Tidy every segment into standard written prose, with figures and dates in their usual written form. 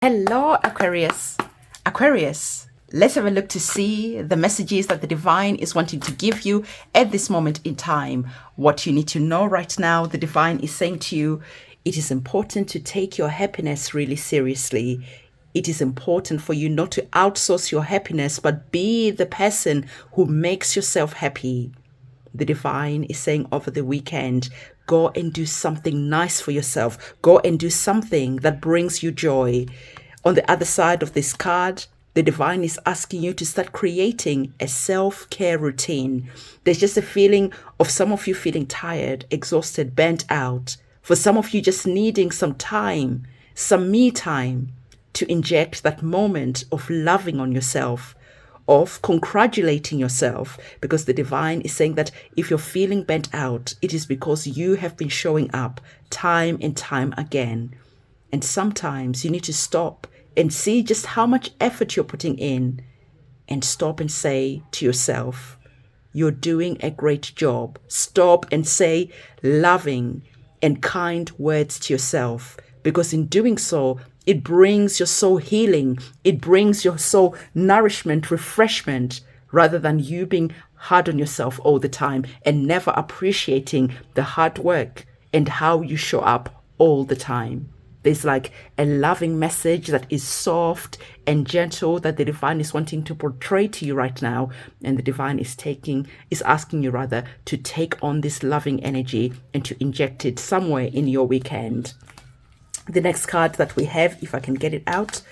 Hello, Aquarius. Aquarius, let's have a look to see the messages that the divine is wanting to give you at this moment in time. What you need to know right now, the divine is saying to you, it is important to take your happiness really seriously. It is important for you not to outsource your happiness, but be the person who makes yourself happy. The divine is saying over the weekend, go and do something nice for yourself. Go and do something that brings you joy. On the other side of this card, the divine is asking you to start creating a self-care routine. There's just a feeling of some of you feeling tired, exhausted, burnt out. For some of you just needing some time, some me time to inject that moment of loving on yourself, of congratulating yourself, because the divine is saying that if you're feeling bent out, it is because you have been showing up time and time again. And sometimes you need to stop and see just how much effort you're putting in and stop and say to yourself, you're doing a great job. Stop and say loving and kind words to yourself, because in doing so, it brings your soul healing. It brings your soul nourishment, refreshment, rather than you being hard on yourself all the time and never appreciating the hard work and how you show up all the time. There's like a loving message that is soft and gentle that the divine is wanting to portray to you right now. And the divine is asking you rather to take on this loving energy and to inject it somewhere in your weekend. The next card that we have, if I can get it out,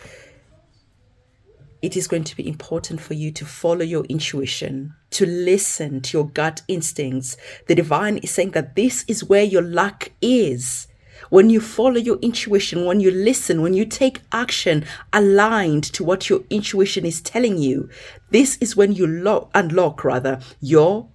it is going to be important for you to follow your intuition, to listen to your gut instincts. The divine is saying that this is where your luck is. When you follow your intuition, when you listen, when you take action aligned to what your intuition is telling you, this is when you unlock your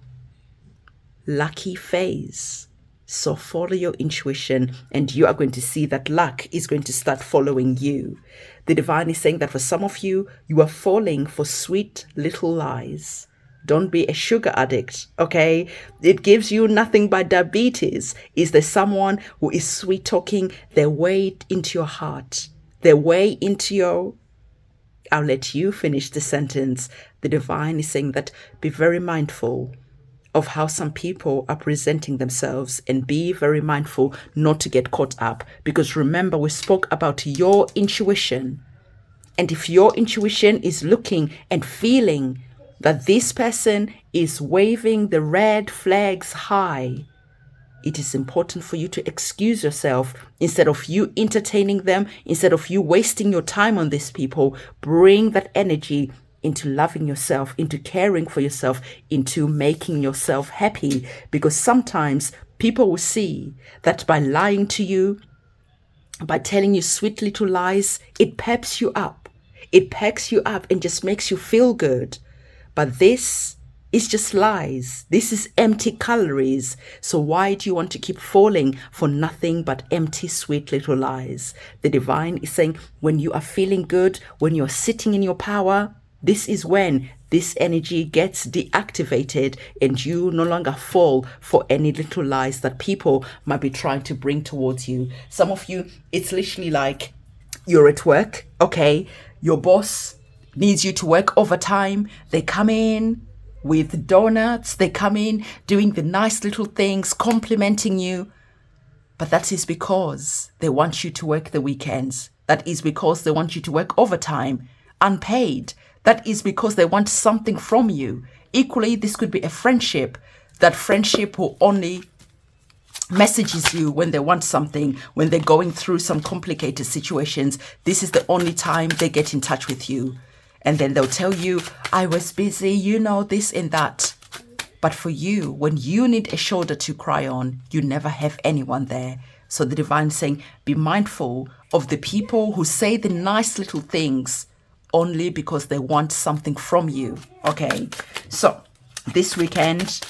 lucky phase. So follow your intuition and you are going to see that luck is going to start following you. The divine is saying that for some of you, you are falling for sweet little lies. Don't be a sugar addict, okay? It gives you nothing but diabetes. Is there someone who is sweet talking their way into your heart, their way into your... I'll let you finish the sentence. The divine is saying that be very mindful of how some people are presenting themselves and be very mindful not to get caught up. Because remember, we spoke about your intuition. And if your intuition is looking and feeling that this person is waving the red flags high, it is important for you to excuse yourself. Instead of you entertaining them, instead of you wasting your time on these people, bring that energy into loving yourself, into caring for yourself, into making yourself happy. Because sometimes people will see that by lying to you, by telling you sweet little lies, it peps you up. It packs you up and just makes you feel good. But this is just lies. This is empty calories. So why do you want to keep falling for nothing but empty, sweet little lies? The divine is saying when you are feeling good, when you're sitting in your power, this is when this energy gets deactivated and you no longer fall for any little lies that people might be trying to bring towards you. Some of you, it's literally like you're at work, okay? Your boss needs you to work overtime. They come in with donuts. They come in doing the nice little things, complimenting you. But that is because they want you to work the weekends. That is because they want you to work overtime, unpaid. That is because they want something from you. Equally, this could be a friendship. That friendship will only messages you when they want something, when they're going through some complicated situations. This is the only time they get in touch with you. And then they'll tell you, I was busy, you know, this and that. But for you, when you need a shoulder to cry on, you never have anyone there. So the divine is saying, be mindful of the people who say the nice little things only because they want something from you. Okay, so this weekend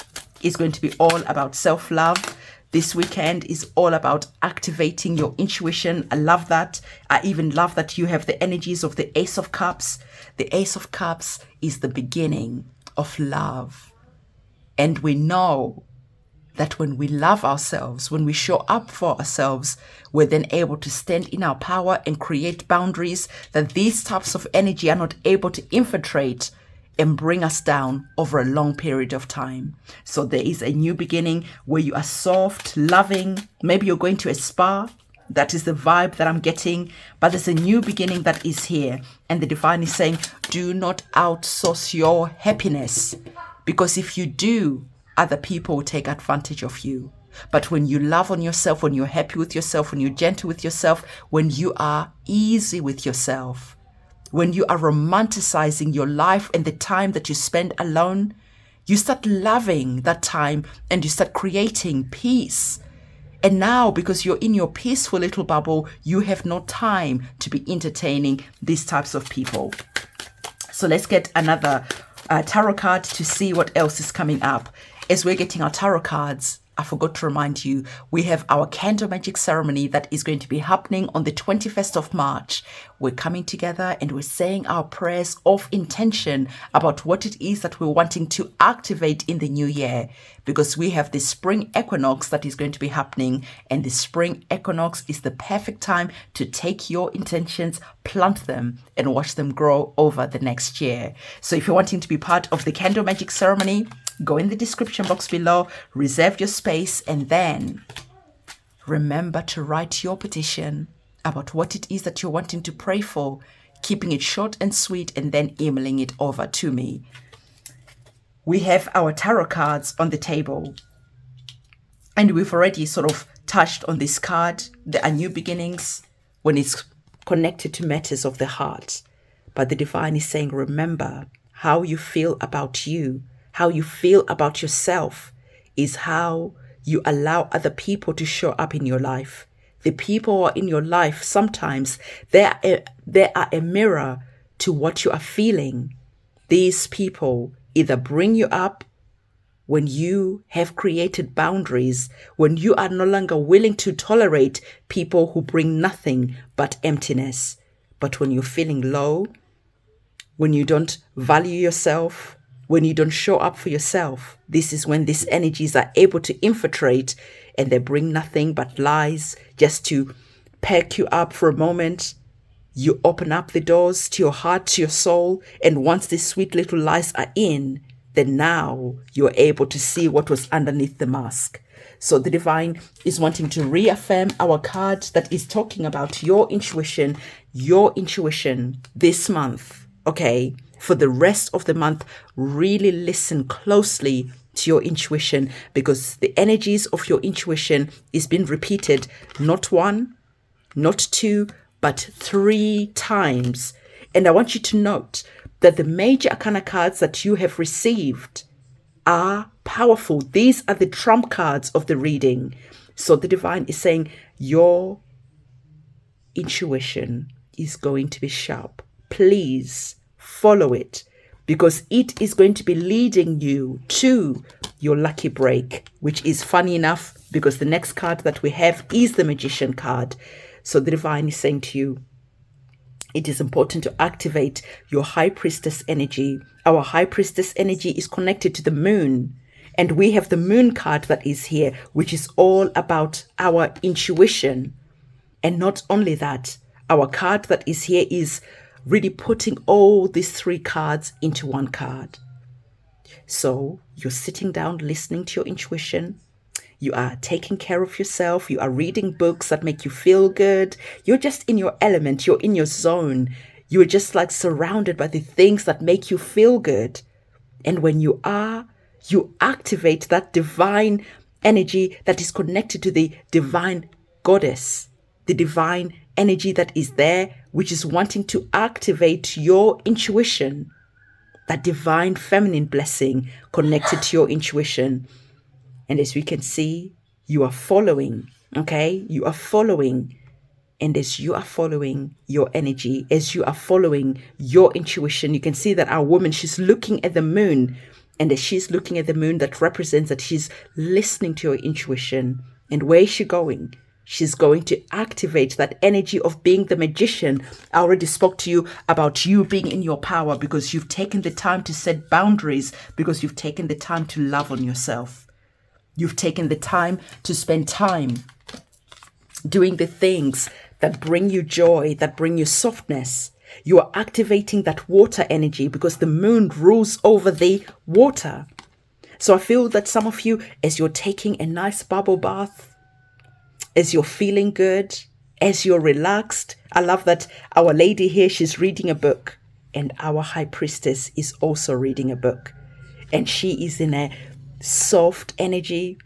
is going to be all about self-love. This weekend is all about activating your intuition. I love that. I even love that you have the energies of the Ace of Cups. The Ace of Cups is the beginning of love. And we know that when we love ourselves, when we show up for ourselves, we're then able to stand in our power and create boundaries that these types of energy are not able to infiltrate and bring us down over a long period of time. So there is a new beginning where you are soft, loving. Maybe you're going to a spa. That is the vibe that I'm getting. But there's a new beginning that is here. And the divine is saying, do not outsource your happiness. Because if you do, other people will take advantage of you. But when you love on yourself, when you're happy with yourself, when you're gentle with yourself, when you are easy with yourself, when you are romanticizing your life and the time that you spend alone, you start loving that time and you start creating peace. And now, because you're in your peaceful little bubble, you have no time to be entertaining these types of people. So let's get another tarot card to see what else is coming up. As we're getting our tarot cards, I forgot to remind you, we have our candle magic ceremony that is going to be happening on the 21st of March. We're coming together and we're saying our prayers of intention about what it is that we're wanting to activate in the new year, because we have the spring equinox that is going to be happening, and the spring equinox is the perfect time to take your intentions, plant them, and watch them grow over the next year. So if you're wanting to be part of the candle magic ceremony, go in the description box below, reserve your space, and then remember to write your petition about what it is that you're wanting to pray for, keeping it short and sweet, and then emailing it over to me. We have our tarot cards on the table, and we've already sort of touched on this card. There are new beginnings when it's connected to matters of the heart. But the divine is saying, remember, how you feel about you, how you feel about yourself is how you allow other people to show up in your life. The people who are in your life, sometimes they are a mirror to what you are feeling. These people either bring you up when you have created boundaries, when you are no longer willing to tolerate people who bring nothing but emptiness. But when you're feeling low, when you don't value yourself, when you don't show up for yourself, this is when these energies are able to infiltrate, and they bring nothing but lies just to perk you up for a moment. You open up the doors to your heart, to your soul, and once these sweet little lies are in, then now you're able to see what was underneath the mask. So the divine is wanting to reaffirm our card that is talking about your intuition this month. Okay, for the rest of the month, really listen closely to your intuition, because the energies of your intuition is being repeated not one, not two, but 3 times. And I want you to note that the major arcana cards that you have received are powerful. These are the trump cards of the reading. So the divine is saying your intuition is going to be sharp. Please follow it, because it is going to be leading you to your lucky break, which is funny enough because the next card that we have is the Magician card. So the divine is saying to you, it is important to activate your High Priestess energy. Our High Priestess energy is connected to the moon, and we have the moon card that is here, which is all about our intuition. And not only that, our card that is here is really putting all these 3 cards into one card. So you're sitting down, listening to your intuition. You are taking care of yourself. You are reading books that make you feel good. You're just in your element. You're in your zone. You're just like surrounded by the things that make you feel good. And when you activate that divine energy that is connected to the divine goddess, the divine energy that is there, which is wanting to activate your intuition, that divine feminine blessing connected to your intuition. And as we can see, you are following, okay? You are following. And as you are following your energy, as you are following your intuition, you can see that our woman, she's looking at the moon. And as she's looking at the moon, that represents that she's listening to your intuition. And where is she going? She's going to activate that energy of being the magician. I already spoke to you about you being in your power because you've taken the time to set boundaries, because you've taken the time to love on yourself. You've taken the time to spend time doing the things that bring you joy, that bring you softness. You are activating that water energy because the moon rules over the water. So I feel that some of you, as you're taking a nice bubble bath, as you're feeling good, as you're relaxed, I love that our lady here, she's reading a book, and our high priestess is also reading a book. And she is in a soft energy.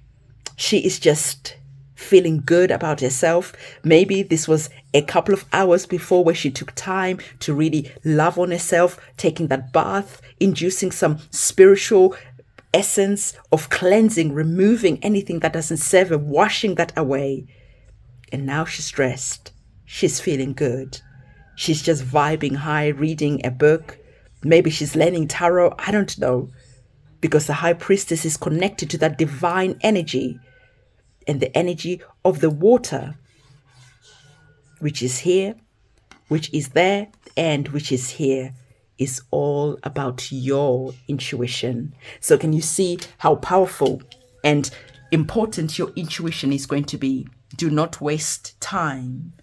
She is just feeling good about herself. Maybe this was a couple of hours before where she took time to really love on herself, taking that bath, inducing some spiritual essence of cleansing, removing anything that doesn't serve her, washing that away. And now she's dressed. She's feeling good. She's just vibing high, reading a book. Maybe she's learning tarot. I don't know. Because the high priestess is connected to that divine energy, and the energy of the water, which is here, which is there, and which is here, is all about your intuition. So can you see how powerful and important your intuition is going to be? Do not waste time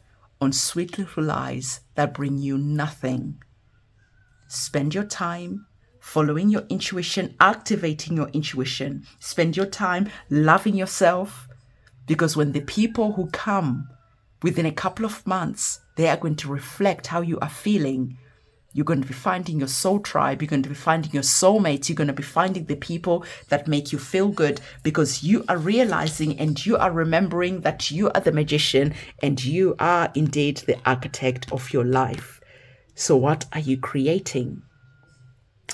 on sweet little lies that bring you nothing. Spend your time following your intuition, activating your intuition. Spend your time loving yourself, because when the people who come within a couple of months, they are going to reflect how you are feeling. You're going to be finding your soul tribe. You're going to be finding your soulmates. You're going to be finding the people that make you feel good, because you are realizing and you are remembering that you are the magician and you are indeed the architect of your life. So what are you creating?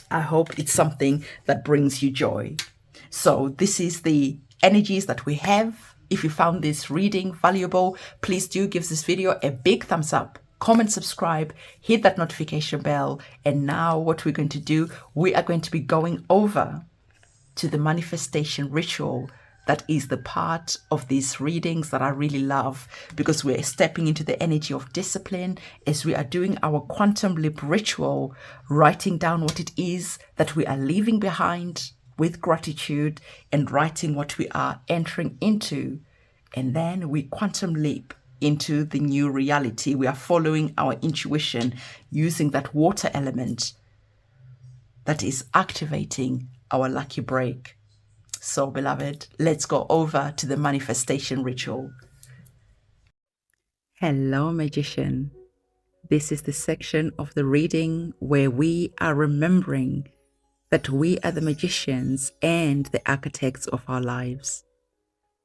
I hope it's something that brings you joy. So this is the energies that we have. If you found this reading valuable, please do give this video a big thumbs up. Comment, subscribe, hit that notification bell. And now what we're going to do, we are going to be going over to the manifestation ritual. That is the part of these readings that I really love, because we're stepping into the energy of discipline as we are doing our quantum leap ritual, writing down what it is that we are leaving behind with gratitude and writing what we are entering into. And then we quantum leap into the new reality. We are following our intuition using that water element that is activating our lucky break. So, beloved, let's go over to the manifestation ritual. Hello, magician. This is the section of the reading where we are remembering that we are the magicians and the architects of our lives.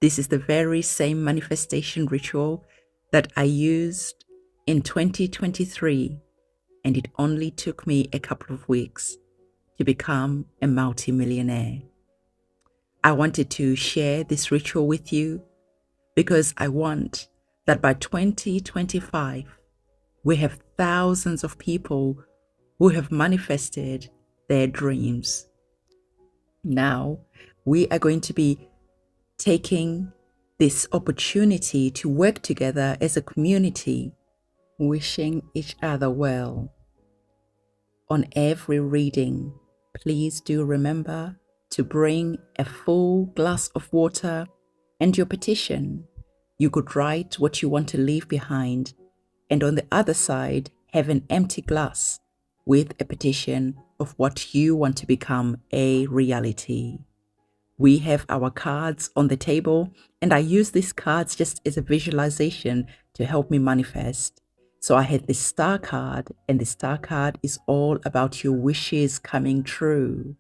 This is the very same manifestation ritual that I used in 2023, and it only took me a couple of weeks to become a multi-millionaire. I wanted to share this ritual with you because I want that by 2025, we have thousands of people who have manifested their dreams. Now, we are going to be taking this opportunity to work together as a community, wishing each other well. On every reading, please do remember to bring a full glass of water and your petition. You could write what you want to leave behind, and on the other side, have an empty glass with a petition of what you want to become a reality. We have our cards on the table, and I use these cards just as a visualization to help me manifest. So I had this star card, and the star card is all about your wishes coming true.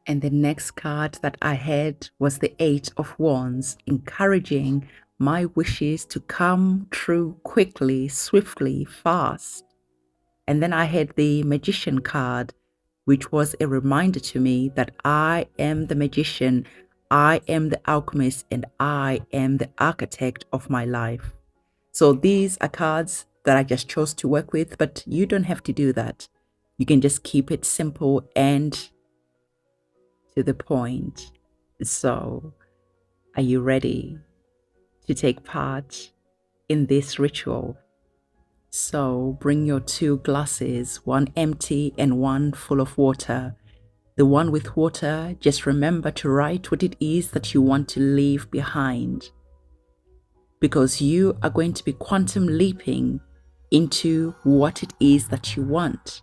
And the next card that I had was the 8 of Wands, encouraging my wishes to come true quickly, swiftly, fast. And then I had the Magician card, which was a reminder to me that I am the magician, I am the alchemist, and I am the architect of my life. So these are cards that I just chose to work with, but you don't have to do that. You can just keep it simple and to the point. So, are you ready to take part in this ritual? So, bring your 2 glasses, one empty and one full of water, The one with water, just remember to write what it is that you want to leave behind, because you are going to be quantum leaping into what it is that you want.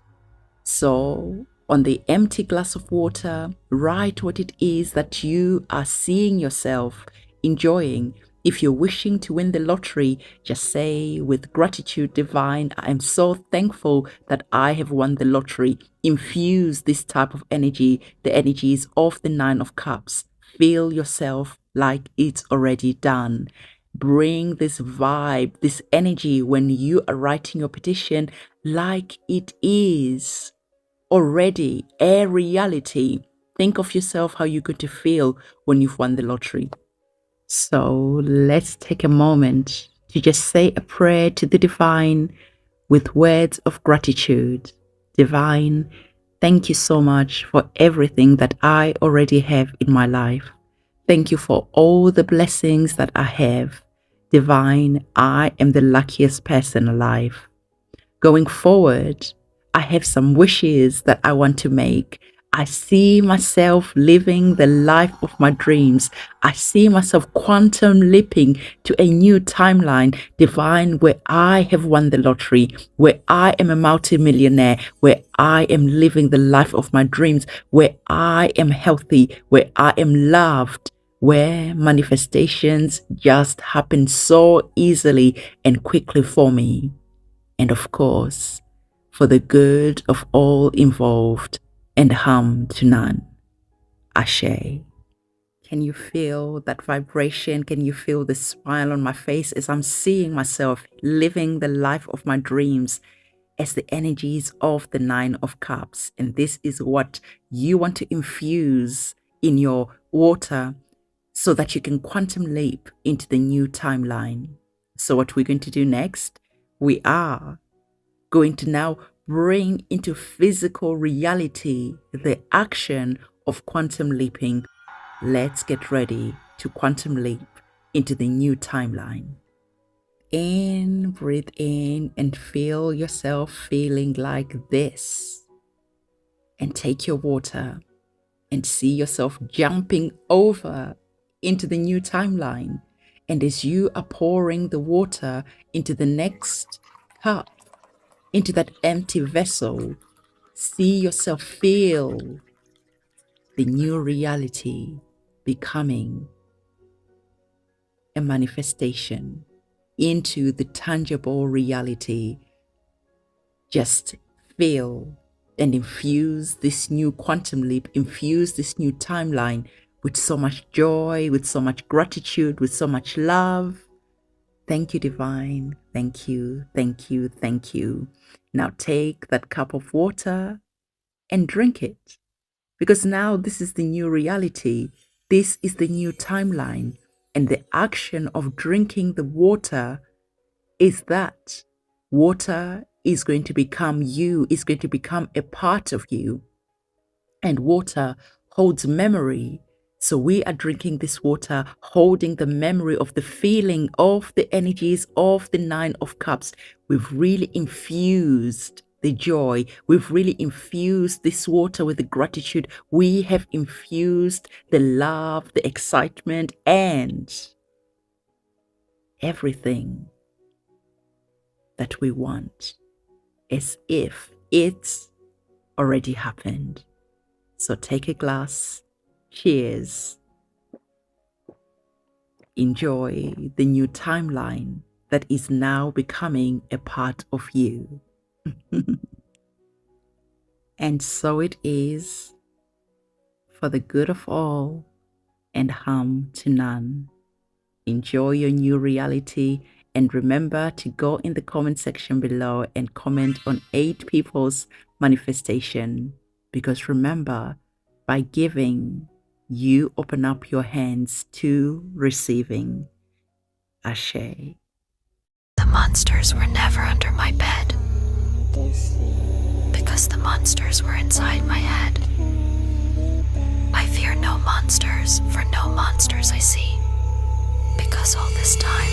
So on the empty glass of water, write what it is that you are seeing yourself enjoying. If you're wishing to win the lottery, just say, with gratitude divine, I am so thankful that I have won the lottery. Infuse this type of energy, the energies of the Nine of Cups. Feel yourself like it's already done. Bring this vibe, this energy when you are writing your petition like it is already a reality. Think of yourself how you're going to feel when you've won the lottery. So let's take a moment to just say a prayer to the divine with words of gratitude. Divine, thank you so much for everything that I already have in my life. Thank you for all the blessings that I have. Divine, I am the luckiest person alive. Going forward, I have some wishes that I want to make. I see myself living the life of my dreams. I see myself quantum leaping to a new timeline, divine, where I have won the lottery, where I am a multimillionaire, where I am living the life of my dreams, where I am healthy, where I am loved, where manifestations just happen so easily and quickly for me. And of course, for the good of all involved and harm to none. Ashe. Can you feel that vibration? Can you feel the smile on my face as I'm seeing myself living the life of my dreams as the energies of the Nine of Cups? And this is what you want to infuse in your water so that you can quantum leap into the new timeline. So what we're going to do next, we are going to now bring into physical reality the action of quantum leaping. Let's get ready to quantum leap into the new timeline. Breathe in and feel yourself feeling like this. And take your water and see yourself jumping over into the new timeline. And as you are pouring the water into the next cup, into that empty vessel, see yourself feel the new reality becoming a manifestation into the tangible reality. Just feel and infuse this new quantum leap, infuse this new timeline with so much joy, with so much gratitude, with so much love. Thank you, divine. Thank you, thank you, thank you. Now take that cup of water and drink it, because now this is the new reality. This is the new timeline. And the action of drinking the water is that water is going to become you, is going to become a part of you. And water holds memory. So we are drinking this water, holding the memory of the feeling of the energies of the Nine of Cups. We've really infused the joy. We've really infused this water with the gratitude. We have infused the love, the excitement, and everything that we want as if it's already happened. So take a glass. Cheers. Enjoy the new timeline that is now becoming a part of you. And so it is, for the good of all and harm to none. Enjoy your new reality, and remember to go in the comment section below and comment on 8 people's manifestation, because remember, by giving, you open up your hands to receiving. Ashe. The monsters were never under my bed, because the monsters were inside my head. I fear no monsters, for no monsters I see, because all this time